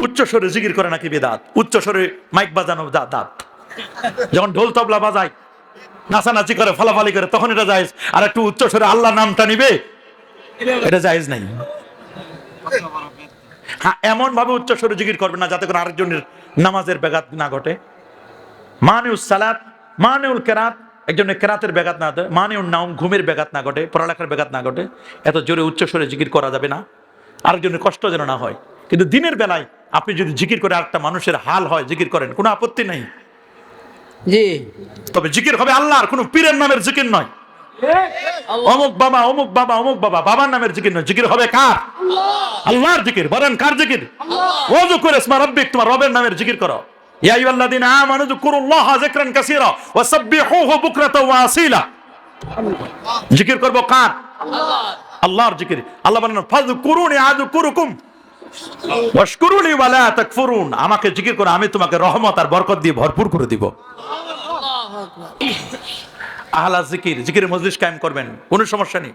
উচ্চ স্বরে জিকির করে নাকি বিদাত? উচ্চ স্বরে মাইক বাজানো দাঁত, যখন ঢোল তবলা বাজায় নাচানাচি করে ফালাফালি করে তখন এটা জায়েজ। আর একটু উচ্চ স্বরে আল্লাহ নামটা নিবে, এটা জায়েজ নাই। হ্যাঁ, এমন ভাবে উচ্চ স্বরে জিকির করবে না যাতে করে আরেকজনের নামাজের ব্যাঘাত না ঘটে। মানিউস সালাত, মানিউল কেরাত, একজনের কেরাতের ব্যাঘাত না ঘটে, মানিউল নাম, ঘুমের ব্যাঘাত না ঘটে, পড়ালেখার ব্যাঘাত না ঘটে। এত জোরে উচ্চ স্বরে জিকির করা যাবে না, আরেকজনের কষ্ট যেন না হয়। কিন্তু দিনের বেলায় আপনি যদি জিকির করে আরেকটা মানুষের হাল হয়, জিকির করেন, কোনো আপত্তি নাই। জি, তবে জিকির হবে আল্লাহর, কোনো পীরের নামের জিকির নয়। অমুক বাবা, অমুক বাবা, অমুক বাবা, বাবার নামের জিকির নয়। জিকির হবে কার? আল্লাহর জিকির। বলেন কার জিকির? ওযু করে ইসমা রাব্বিক, তোমার রবের নামের জিকির করো। ইয়া আইয়ুহাল্লাযীনা আমানু যকুরুল্লাহা যিকরান কাসীরা ওয়া সাব্বিহুহু বুকরাতাও ওয়া আসীলা। জিকির করব কার? আল্লাহর জিকির। আল্লাহ বলেন ফাযকুরুনি আযকুরুকুম ওয়াশকুরুলি ওয়া লা তাকফুরুন। আমাকে জিকির করো, আমি তোমাকে রহমত আর বরকত দিয়ে ভরপুর করে দিব। আহলা জিকির, জিকিরের মজলিস কায়েম করবেন, কোনো সমস্যা নেই।